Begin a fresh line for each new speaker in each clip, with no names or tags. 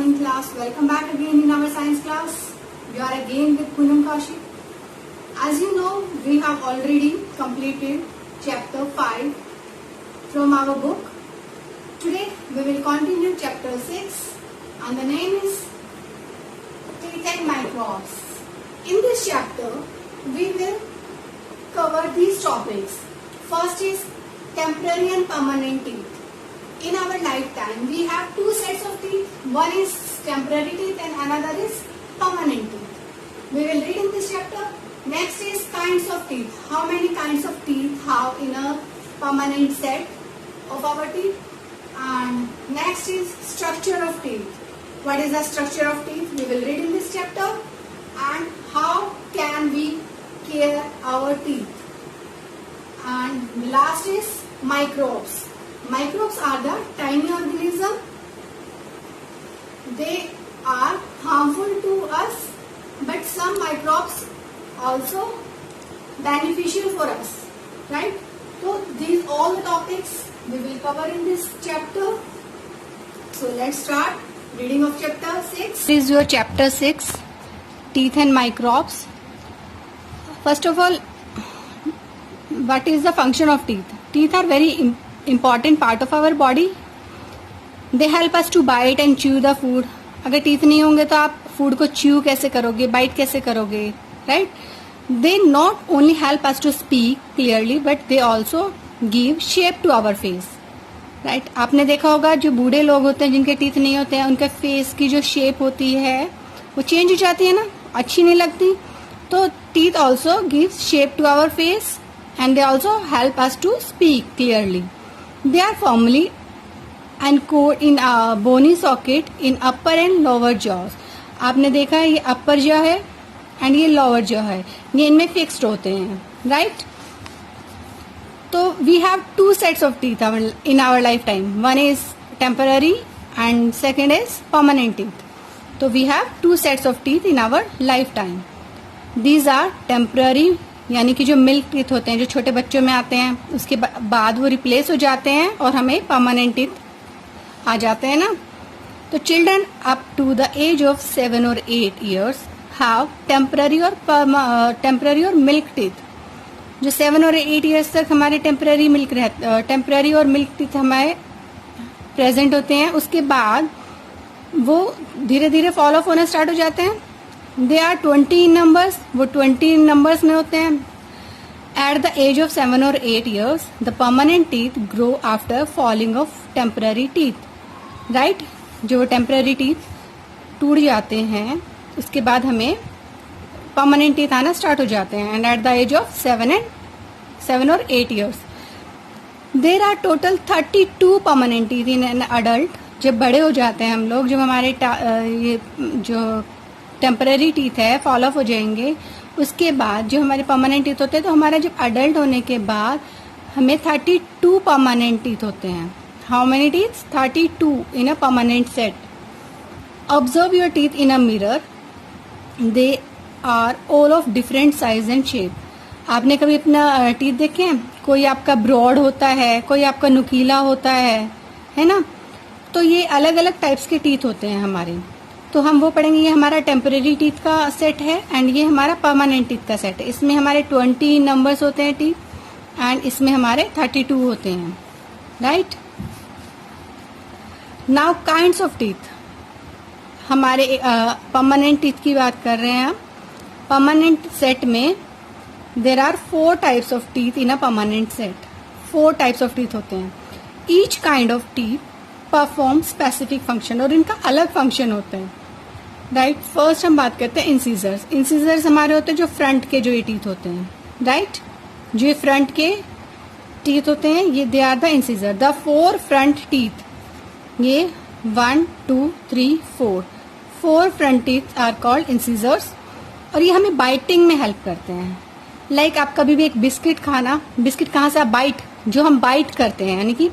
morning class. Welcome back again in our science class. We are again with Poonam Kaushik. As you know, we have already completed chapter 5 from our book. Today we will continue chapter 6 and the name is Teeth and Microbes. In this chapter, we will cover these topics. First is temporary and permanent teeth. In our lifetime, we have two sets of teeth. One is temporary teeth and another is permanent teeth. We will read in this chapter. Next is kinds of teeth. How many kinds of teeth have in a permanent set of our teeth? And next is structure of teeth. What is the structure of teeth? We will read in this chapter. And how can we care our teeth? And last is microbes. Microbes are the tiny organisms. They are harmful to us, but some microbes also beneficial for us, right? So these all the topics we will cover in this chapter. So let's start reading of chapter 6. This is your chapter 6, teeth and microbes. First of all, what is the function of teeth? Teeth are very important part of our body. They help us to bite and chew the food. अगर teeth नहीं होंगे तो आप food को chew कैसे करोगे, bite कैसे करोगे, right? They not only help us to speak clearly, but they also give shape to our face, right? आपने देखा होगा जो बूढ़े लोग होते हैं जिनके teeth नहीं होते हैं, उनके face की जो shape होती है वो change हो जाती है ना, अच्छी नहीं लगती. तो teeth also gives shape to our face and they also help us to speak clearly. They are firmly anchored in a bony socket in upper and lower jaws. आपने देखा है ये upper jaw है and ये lower jaw है, ये इनमें fixed होते हैं, right? तो we have two sets of teeth in our lifetime. One is temporary and second is permanent teeth. So we have two sets of teeth in our lifetime. These are temporary, यानी कि जो milk teeth होते हैं जो छोटे बच्चों में आते हैं उसके बाद वो रिप्लेस हो जाते हैं और हमें परमानेंट टीथ आ जाते हैं ना. तो children up to the age of 7 or 8 years have temporary और मिल्क टीथ. जो 7 और 8 years तक हमारे टेम्पररी और मिल्क टीथ हमारे प्रेजेंट होते हैं. उसके बाद वो धीरे धीरे फॉल ऑफ होना स्टार्ट हो जाते हैं. दे आर 20 in numbers, वो 20 in numbers में होते हैं. At the age of 7 or 8 years the permanent teeth grow after falling off temporary teeth, right? जो टेम्पररी टीथ टूट जाते हैं उसके बाद हमें परमानेंट टीथ आना स्टार्ट हो जाते हैं. And at the age of 7 or 8 years there are total 32 permanent teeth in an adult. जब बड़े हो जाते हैं हम लोग, जब हमारे ये जो टेम्पररी टीथ है फॉल ऑफ हो जाएंगे, उसके बाद जो हमारे परमानेंट टीथ होते हैं, तो हमारा जब अडल्ट होने के बाद हमें 32 परमानेंट टीथ होते हैं. How many teeth? 32 in a permanent set. Observe your teeth in a mirror. They are all of different size and shape. आपने कभी अपना टीथ देखे हैं? कोई आपका ब्रॉड होता है, कोई आपका नुकीला होता है ना? तो ये अलग अलग टाइप्स के टीथ होते हैं हमारे. तो हम वो पढ़ेंगे. ये हमारा टेम्पररी टीथ का सेट है एंड ये हमारा परमानेंट टीथ का सेट है. इसमें हमारे 20 नंबर्स होते हैं टीथ एंड इसमें हमारे 32 होते हैं, right? Now kinds of teeth. हमारे परमानेंट टीथ की बात कर रहे हैं हम. परमानेंट सेट में there are 4 types of teeth in a permanent set. 4 types of teeth होते हैं. Each kind of teeth perform specific function और इनका अलग फंक्शन होता है, राइट? फर्स्ट हम बात करते हैं इंसिजर्स. इंसिजर्स हमारे होते हैं जो फ्रंट के जो ये टीथ होते हैं, राइट? जो फ्रंट के टीथ होते हैं ये they are the incisor. The 4 front teeth, ये 1 2 3 4 front teeth are called incisors. और ये हमें बाइटिंग में हेल्प करते हैं. लाइक आप कभी भी एक बिस्किट खाना, बिस्किट कहाँ से आप बाइट, जो हम बाइट करते हैं यानी कि,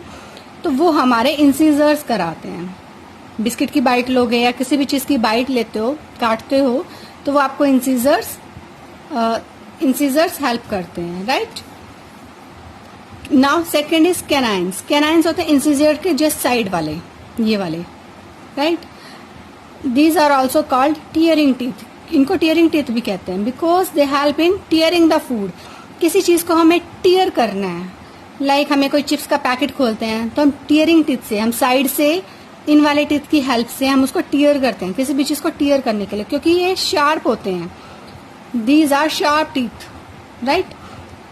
तो वो हमारे इंसिजर्स कराते हैं. बिस्किट की बाइट लोगे या किसी भी चीज की बाइट लेते हो, काटते हो, तो वो आपको इंसिजर्स हेल्प करते हैं, right? Now second is canines. Canines होते हैं इंसिजर के जस्ट साइड वाले, ये वाले, right? These are also called tearing teeth. इनको tearing teeth भी कहते हैं because they help in tearing the food. किसी चीज को हमें टीयर करना है, लाइक हमें कोई चिप्स का पैकेट खोलते हैं तो हम टीयरिंग टीथ से, हम साइड से इन वाले टीथ की हेल्प से हम उसको टीयर करते हैं, किसी भी चीज को टीयर करने के लिए, क्योंकि ये शार्प होते हैं. These are sharp teeth, right?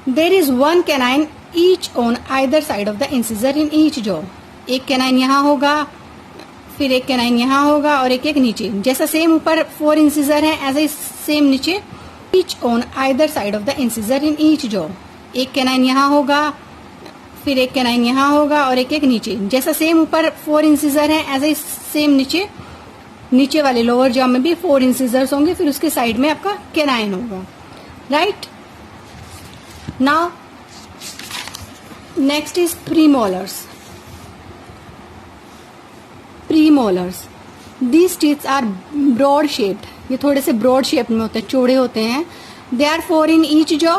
There is one canine each on either side of the incisor in each jaw. एक कैनाइन यहाँ होगा, फिर एक कैनाइन यहाँ होगा और एक नीचे. जैसा सेम ऊपर 4 इंसिजर है, ऐसा ही सेम नीचे. Each on either side of the incisor in each jaw. एक कैनाइन यहाँ होगा, फिर एक कैनाइन यहाँ होगा और एक नीचे. जैसा सेम ऊपर 4 इंसिजर है, ऐसा ही सेम नीचे वाले लोअर जॉ में भी 4 इंसिजर्स होंगे, फिर उसके साइड में आपका कैनाइन होगा. Right. Now next is premolars. Premolars, these teeths are broad shaped. ये थोड़े से ब्रॉड शेप में होते हैं, चौड़े होते हैं. They are 4 in each jaw.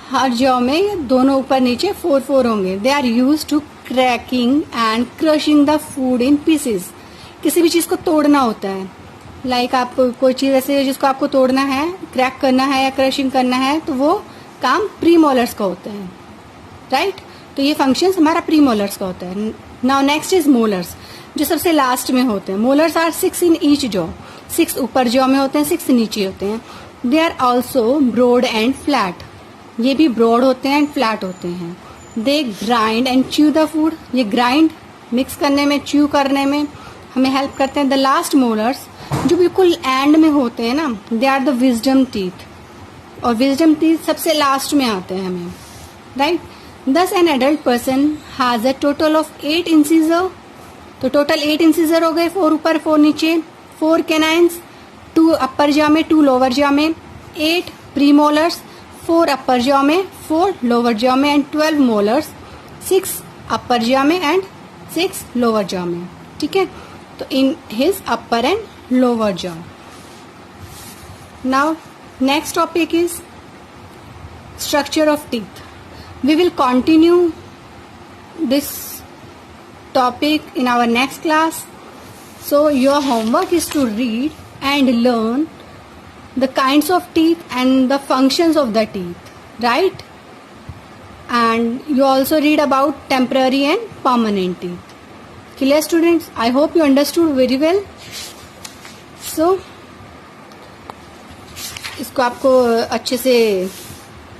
हर जॉ में दोनों ऊपर नीचे 4 होंगे. They are use to cracking and crushing the food in pieces. किसी भी चीज को तोड़ना होता है, लाइक आप कोई चीज ऐसे जिसको आपको तोड़ना है, क्रैक करना है या क्रशिंग करना है, तो वो काम प्रीमोलर्स का होता है. राइट. तो ये फंक्शन हमारा प्रीमोलर्स का होता है. नाउ नेक्स्ट इज मोलर्स, जो सबसे लास्ट में होते हैं. Molars are 6 in each jaw. 6 ऊपर जॉ में होते हैं, 6 नीचे होते हैं. They are also broad and flat. ये भी ब्रॉड होते हैं एंड फ्लैट होते हैं. They grind and chew the food. ये ग्राइंड मिक्स करने में, च्यू करने में हमें हेल्प करते हैं. द लास्ट मोलर्स जो बिल्कुल एंड में होते हैं ना, they are the wisdom teeth. और विजडम टीथ सबसे लास्ट में आते हैं हमें. Right. Thus an adult person has a total of 8 incisor. तो टोटल 8 इंसिजर हो गए, 4 ऊपर 4 नीचे. 4 कैनाइन्स, 2 अपर जॉ में 2 लोअर जॉ में. 8 प्रीमोलर्स, 4 अपर जॉ में 4 लोअर जॉ में एंड 12 मोलर्स, 6 अपर जॉ में एंड 6 लोअर जॉ में. ठीक है. तो in his upper and lower jaw. Now next topic is structure of teeth. We will continue this topic in our next class. So your homework is to read and learn the kinds of teeth and the functions of the teeth, right? And you also read about temporary and permanent teeth. Clear students? I hope you understood very well. So इसको आपको अच्छे से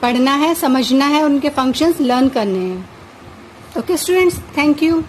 पढ़ना है, समझना है, उनके functions learn करने हैं. Okay students, thank you.